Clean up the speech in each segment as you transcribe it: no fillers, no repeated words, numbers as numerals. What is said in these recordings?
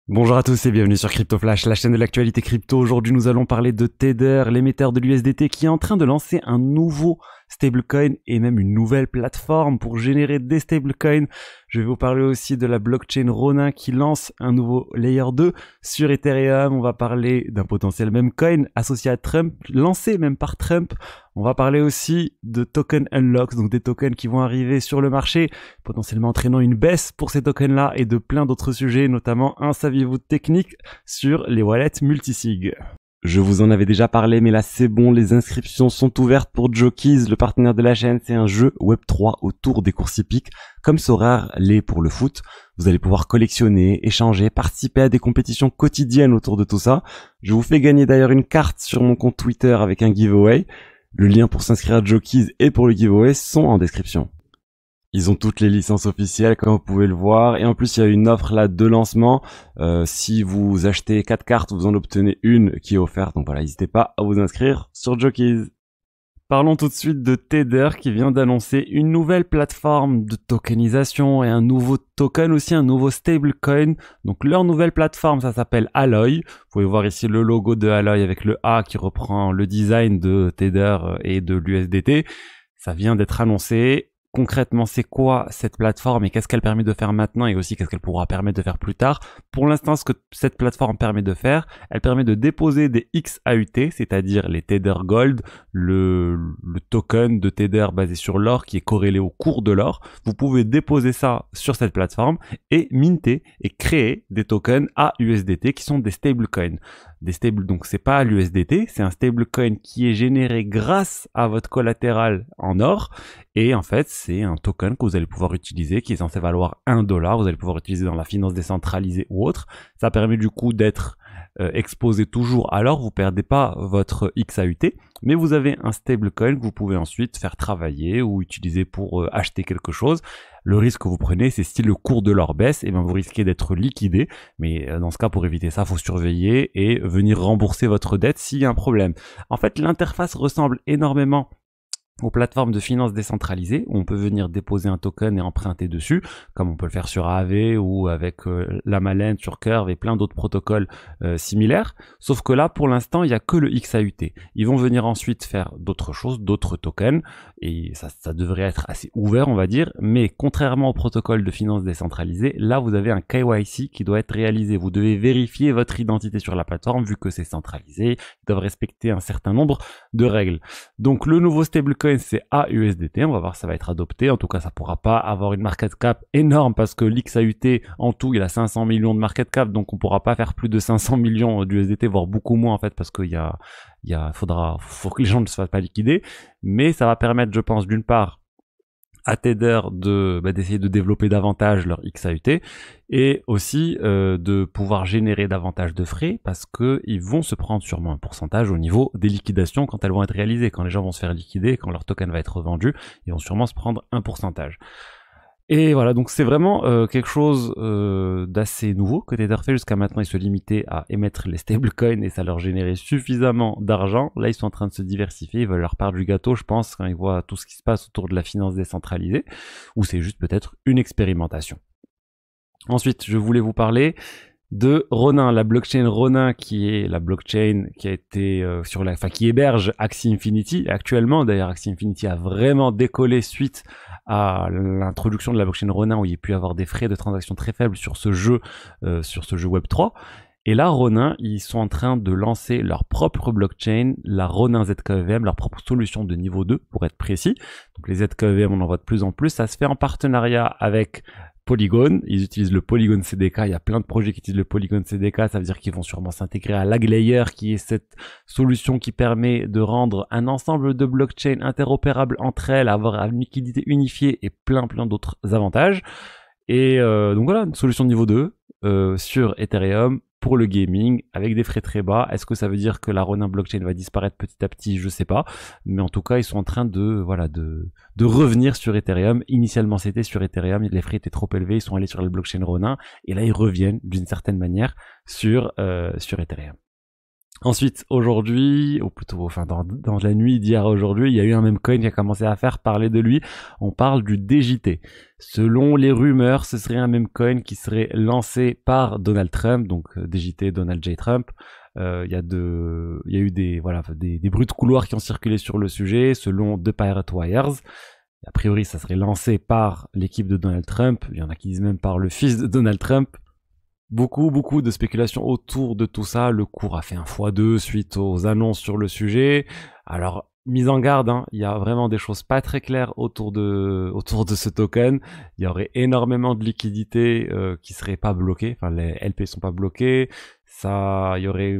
Bonjour à tous et bienvenue sur Crypto Flash, la chaîne de l'actualité crypto. Aujourd'hui, nous allons parler de Tether, l'émetteur de l'USDT qui est en train de lancer un nouveau stablecoin et même une nouvelle plateforme pour générer des stablecoins. Je vais vous parler aussi de la blockchain Ronin qui lance un nouveau layer 2 sur Ethereum. On va parler d'un potentiel même coin associé à Trump, lancé même par Trump. On va parler aussi de token unlocks, donc des tokens qui vont arriver sur le marché, potentiellement entraînant une baisse pour ces tokens-là et de plein d'autres sujets, notamment un saviez-vous technique sur les wallets multisig. Je vous en avais déjà parlé, mais là c'est bon, les inscriptions sont ouvertes pour Jokies, le partenaire de la chaîne. C'est un jeu Web3 autour des courses hippiques, comme Sorare l'est pour le foot. Vous allez pouvoir collectionner, échanger, participer à des compétitions quotidiennes autour de tout ça. Je vous fais gagner d'ailleurs une carte sur mon compte Twitter avec un giveaway. Le lien pour s'inscrire à Jokies et pour le giveaway sont en description. Ils ont toutes les licences officielles comme vous pouvez le voir et en plus il y a une offre là de lancement. Si vous achetez 4 cartes, vous en obtenez une qui est offerte. Donc voilà, n'hésitez pas à vous inscrire sur Jokies. Parlons tout de suite de Tether qui vient d'annoncer une nouvelle plateforme de tokenisation et un nouveau token aussi, un nouveau stablecoin. Donc leur nouvelle plateforme, ça s'appelle Alloy. Vous pouvez voir ici le logo de Alloy avec le A qui reprend le design de Tether et de l'USDT. Ça vient d'être annoncé. Concrètement, c'est quoi cette plateforme et qu'est-ce qu'elle permet de faire maintenant et aussi qu'est-ce qu'elle pourra permettre de faire plus tard? Pour l'instant, ce que cette plateforme permet de faire, elle permet de déposer des XAUT, c'est-à-dire les Tether Gold, le token de Tether basé sur l'or qui est corrélé au cours de l'or. Vous pouvez déposer ça sur cette plateforme et minter et créer des tokens AUSDT qui sont des stablecoins. Donc c'est pas l'USDT, c'est un stablecoin qui est généré grâce à votre collatéral en or. Et en fait, c'est un token que vous allez pouvoir utiliser, qui est censé valoir 1 dollar. Vous allez pouvoir utiliser dans la finance décentralisée ou autre. Ça permet du coup d'être exposé toujours. Alors, vous perdez pas votre XAUT, mais vous avez un stablecoin que vous pouvez ensuite faire travailler ou utiliser pour acheter quelque chose. Le risque que vous prenez, c'est si le cours de l'or baisse, et bien vous risquez d'être liquidé. Mais dans ce cas, pour éviter ça, il faut surveiller et venir rembourser votre dette s'il y a un problème. En fait, l'interface ressemble énormément aux plateformes de finances décentralisées où on peut venir déposer un token et emprunter dessus, comme on peut le faire sur Aave ou avec Lamalen sur Curve et plein d'autres protocoles similaires. Sauf que là, pour l'instant, il n'y a que le XAUT. Ils vont venir ensuite faire d'autres choses, d'autres tokens, et ça devrait être assez ouvert, on va dire. Mais contrairement au protocole de finances décentralisées, là, vous avez un KYC qui doit être réalisé. Vous devez vérifier votre identité sur la plateforme, vu que c'est centralisé. Ils doivent respecter un certain nombre de règles. Donc, le nouveau stablecoin, c'est AUSDT, on va voir si ça va être adopté. En tout cas, ça pourra pas avoir une market cap énorme parce que l'XAUT en tout, il a 500 millions de market cap, donc on pourra pas faire plus de 500 millions d'USDT, voire beaucoup moins en fait, parce qu'il faut que les gens ne se fassent pas liquider. Mais ça va permettre, je pense, d'une part, à Tether d'essayer de développer davantage leur XAUT et aussi de pouvoir générer davantage de frais parce que ils vont se prendre sûrement un pourcentage au niveau des liquidations quand elles vont être réalisées. Quand les gens vont se faire liquider, quand leur token va être vendu, ils vont sûrement se prendre un pourcentage. Et voilà, donc c'est vraiment quelque chose d'assez nouveau que Tether fait. Jusqu'à maintenant, ils se limitaient à émettre les stablecoins et ça leur générait suffisamment d'argent. Là, ils sont en train de se diversifier, ils veulent leur part du gâteau, je pense, quand ils voient tout ce qui se passe autour de la finance décentralisée, ou c'est juste peut-être une expérimentation. Ensuite, je voulais vous parler de Ronin, la blockchain Ronin qui est la blockchain qui a été qui héberge Axie Infinity. Actuellement, d'ailleurs, Axie Infinity a vraiment décollé suite à l'introduction de la blockchain Ronin où il y a pu avoir des frais de transaction très faibles sur ce jeu Web3. Et là, Ronin, ils sont en train de lancer leur propre blockchain, la Ronin ZKEVM, leur propre solution de niveau 2 pour être précis. Donc les ZKEVM, on en voit de plus en plus. Ça se fait en partenariat avec Polygon, ils utilisent le Polygon CDK, il y a plein de projets qui utilisent le Polygon CDK, ça veut dire qu'ils vont sûrement s'intégrer à Laglayer qui est cette solution qui permet de rendre un ensemble de blockchains interopérables entre elles, avoir une liquidité unifiée et plein d'autres avantages. Et donc voilà, une solution de niveau 2 sur Ethereum pour le gaming avec des frais très bas. Est-ce que ça veut dire que la Ronin blockchain va disparaître petit à petit? Je sais pas, mais en tout cas ils sont en train de revenir sur Ethereum. Initialement c'était sur Ethereum, les frais étaient trop élevés, ils sont allés sur la blockchain Ronin et là ils reviennent d'une certaine manière sur Ethereum. Ensuite, aujourd'hui, ou plutôt enfin dans la nuit d'hier à aujourd'hui, il y a eu un meme coin qui a commencé à faire parler de lui. On parle du DJT. Selon les rumeurs, ce serait un meme coin qui serait lancé par Donald Trump, donc DJT Donald J. Trump. Il y a eu des bruits de couloir qui ont circulé sur le sujet, selon The Pirate Wires. A priori, ça serait lancé par l'équipe de Donald Trump. Il y en a qui disent même par le fils de Donald Trump. Beaucoup de spéculations autour de tout ça. Le cours a fait un x2 suite aux annonces sur le sujet. Alors, mise en garde, hein, il y a vraiment des choses pas très claires autour de ce token. Il y aurait énormément de liquidités qui seraient pas bloquées. Enfin, les LP sont pas bloqués. Il y aurait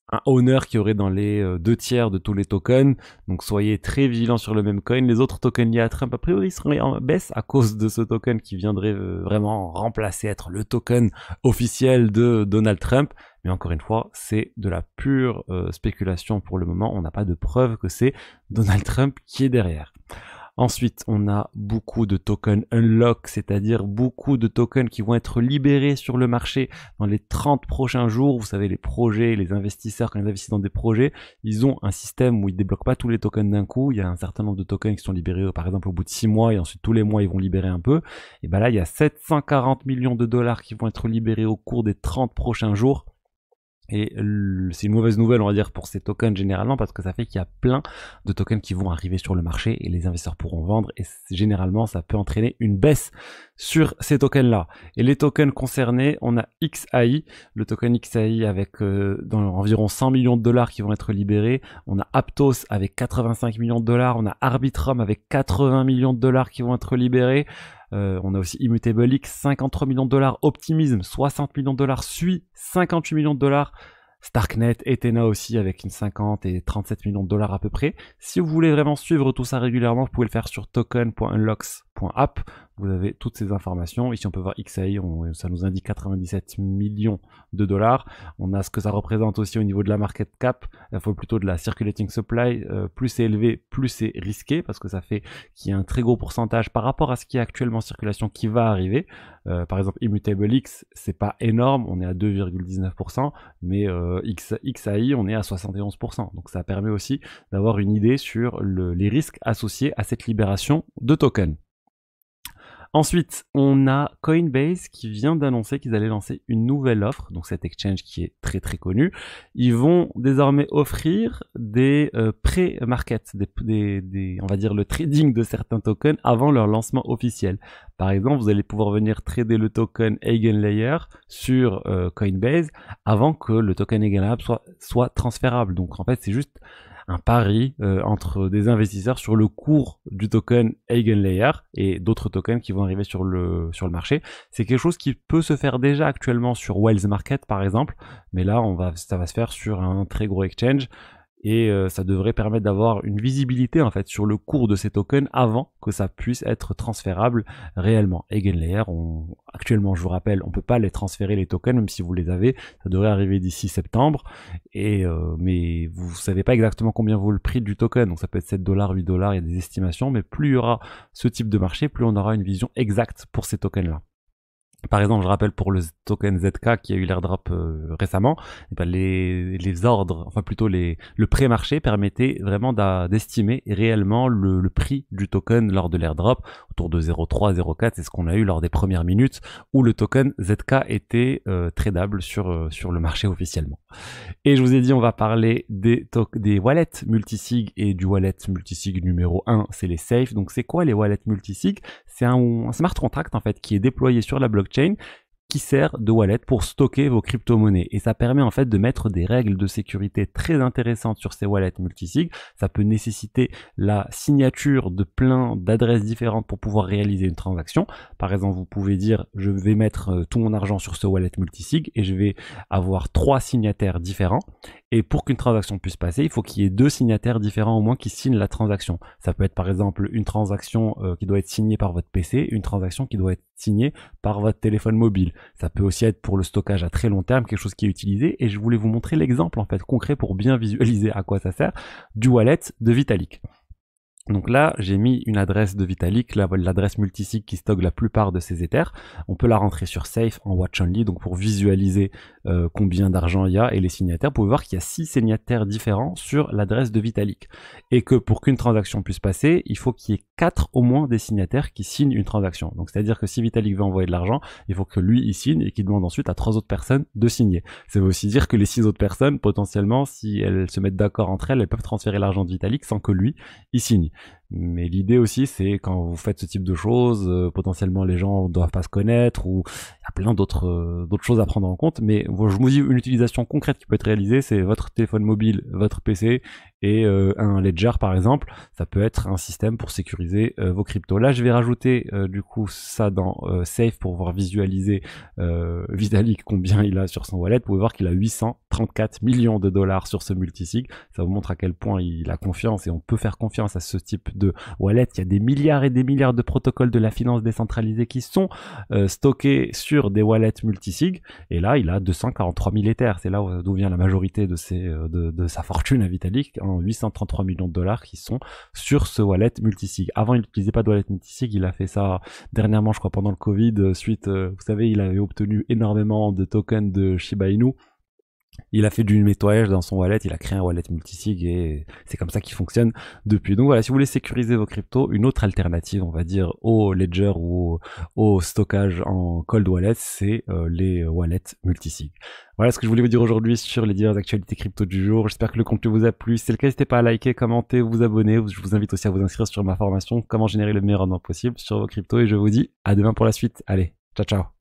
un owner qui aurait dans les 2/3 de tous les tokens. Donc soyez très vigilants sur le même coin. Les autres tokens liés à Trump, a priori, seraient en baisse à cause de ce token qui viendrait vraiment remplacer, être le token officiel de Donald Trump. Mais encore une fois, c'est de la pure spéculation pour le moment. On n'a pas de preuve que c'est Donald Trump qui est derrière. Ensuite, on a beaucoup de tokens unlock, c'est-à-dire beaucoup de tokens qui vont être libérés sur le marché dans les 30 prochains jours. Vous savez, les projets, les investisseurs, quand ils investissent dans des projets, ils ont un système où ils débloquent pas tous les tokens d'un coup. Il y a un certain nombre de tokens qui sont libérés, par exemple, au bout de 6 mois, et ensuite tous les mois, ils vont libérer un peu. Et ben là, il y a 740 millions de dollars qui vont être libérés au cours des 30 prochains jours. Et c'est une mauvaise nouvelle, on va dire, pour ces tokens généralement, parce que ça fait qu'il y a plein de tokens qui vont arriver sur le marché et les investisseurs pourront vendre, et généralement ça peut entraîner une baisse sur ces tokens là. Et les tokens concernés, on a XAI, le token XAI avec dans environ 100 millions de dollars qui vont être libérés. On a Aptos avec 85 millions de dollars, on a Arbitrum avec 80 millions de dollars qui vont être libérés. On a aussi Immutable X, 53 millions de dollars, Optimism, 60 millions de dollars, Sui, 58 millions de dollars, Starknet, Ethena aussi avec une 50 et 37 millions de dollars à peu près. Si vous voulez vraiment suivre tout ça régulièrement, vous pouvez le faire sur token.unlocks.app. Vous avez toutes ces informations. Ici, on peut voir XAI, ça nous indique 97 millions de dollars. On a ce que ça représente aussi au niveau de la market cap, faut plutôt de la circulating supply. Plus c'est élevé, plus c'est risqué, parce que ça fait qu'il y a un très gros pourcentage par rapport à ce qui est actuellement en circulation qui va arriver. Par exemple, Immutable X, c'est pas énorme, on est à 2,19%, mais XAI, on est à 71%. Donc ça permet aussi d'avoir une idée sur les risques associés à cette libération de tokens. Ensuite, on a Coinbase qui vient d'annoncer qu'ils allaient lancer une nouvelle offre, donc cet exchange qui est très connu. Ils vont désormais offrir des pré-market, on va dire le trading de certains tokens avant leur lancement officiel. Par exemple, vous allez pouvoir venir trader le token Eigenlayer sur Coinbase avant que le token Eigenlayer soit transférable. Donc en fait, c'est juste un pari entre des investisseurs sur le cours du token Eigenlayer et d'autres tokens qui vont arriver sur le marché. C'est quelque chose qui peut se faire déjà actuellement sur Wells Market par exemple, mais là ça va se faire sur un très gros exchange. Et ça devrait permettre d'avoir une visibilité en fait sur le cours de ces tokens avant que ça puisse être transférable réellement. Eigenlayer, actuellement je vous rappelle, on peut pas les transférer les tokens même si vous les avez, ça devrait arriver d'ici septembre. Et mais vous savez pas exactement combien vaut le prix du token, donc ça peut être 7 $, 8 $, il y a des estimations, mais plus il y aura ce type de marché, plus on aura une vision exacte pour ces tokens là. Par exemple, je rappelle pour le token ZK qui a eu l'airdrop récemment, et ben les ordres, enfin plutôt le pré-marché permettait vraiment d'estimer réellement le prix du token lors de l'airdrop, autour de 0,3, 0,4, c'est ce qu'on a eu lors des premières minutes où le token ZK était tradable sur le marché officiellement. Et je vous ai dit, on va parler des wallets multisig et du wallet multisig numéro 1, c'est les Safe. Donc c'est quoi les wallets multisig? C'est un smart contract en fait qui est déployé sur la blockchain qui sert de wallet pour stocker vos crypto-monnaies. Et ça permet en fait de mettre des règles de sécurité très intéressantes sur ces wallets multisig. Ça peut nécessiter la signature de plein d'adresses différentes pour pouvoir réaliser une transaction. Par exemple, vous pouvez dire je vais mettre tout mon argent sur ce wallet multisig et je vais avoir 3 signataires différents. Et pour qu'une transaction puisse passer, il faut qu'il y ait 2 signataires différents au moins qui signent la transaction. Ça peut être par exemple une transaction qui doit être signée par votre PC, une transaction qui doit être signée par votre téléphone mobile. Ça peut aussi être pour le stockage à très long terme, quelque chose qui est utilisé. Et je voulais vous montrer l'exemple en fait concret pour bien visualiser à quoi ça sert du wallet de Vitalik. Donc là, j'ai mis une adresse de Vitalik, l'adresse multisig qui stocke la plupart de ces Ethers. On peut la rentrer sur Safe en Watch Only, donc pour visualiser combien d'argent il y a et les signataires. Vous pouvez voir qu'il y a 6 signataires différents sur l'adresse de Vitalik. Et que pour qu'une transaction puisse passer, il faut qu'il y ait 4 au moins des signataires qui signent une transaction. Donc c'est-à-dire que si Vitalik veut envoyer de l'argent, il faut que lui il signe et qu'il demande ensuite à 3 autres personnes de signer. Ça veut aussi dire que les 6 autres personnes, potentiellement, si elles se mettent d'accord entre elles, elles peuvent transférer l'argent de Vitalik sans que lui il signe. Mais l'idée aussi, c'est quand vous faites ce type de choses, potentiellement les gens doivent pas se connaître ou il y a plein d'autres choses à prendre en compte. Mais je vous dis une utilisation concrète qui peut être réalisée, c'est votre téléphone mobile, votre PC et un ledger par exemple. Ça peut être un système pour sécuriser vos cryptos. Là, je vais rajouter du coup ça dans Safe pour pouvoir visualiser Vitalik combien il a sur son wallet. Vous pouvez voir qu'il a 834 millions de dollars sur ce multisig. Ça vous montre à quel point il a confiance et on peut faire confiance à ce type de wallet. Il y a des milliards et des milliards de protocoles de la finance décentralisée qui sont stockés sur des wallets multisig. Et là, il a 243 000 Ethers. C'est là d'où vient la majorité de sa fortune à Vitalik, 833 millions de dollars qui sont sur ce wallet multisig. Avant, il n'utilisait pas de wallet multisig. Il a fait ça dernièrement, je crois, pendant le Covid. Suite, vous savez, il avait obtenu énormément de tokens de Shiba Inu. Il a fait du nettoyage dans son wallet, il a créé un wallet multisig et c'est comme ça qu'il fonctionne depuis. Donc voilà, si vous voulez sécuriser vos cryptos, une autre alternative, on va dire, au ledger ou au stockage en cold wallet, c'est les wallets multisig. Voilà ce que je voulais vous dire aujourd'hui sur les diverses actualités crypto du jour. J'espère que le contenu vous a plu. Si c'est le cas, n'hésitez pas à liker, commenter, vous abonner. Je vous invite aussi à vous inscrire sur ma formation comment générer le meilleur rendement possible sur vos cryptos et je vous dis à demain pour la suite. Allez, ciao ciao.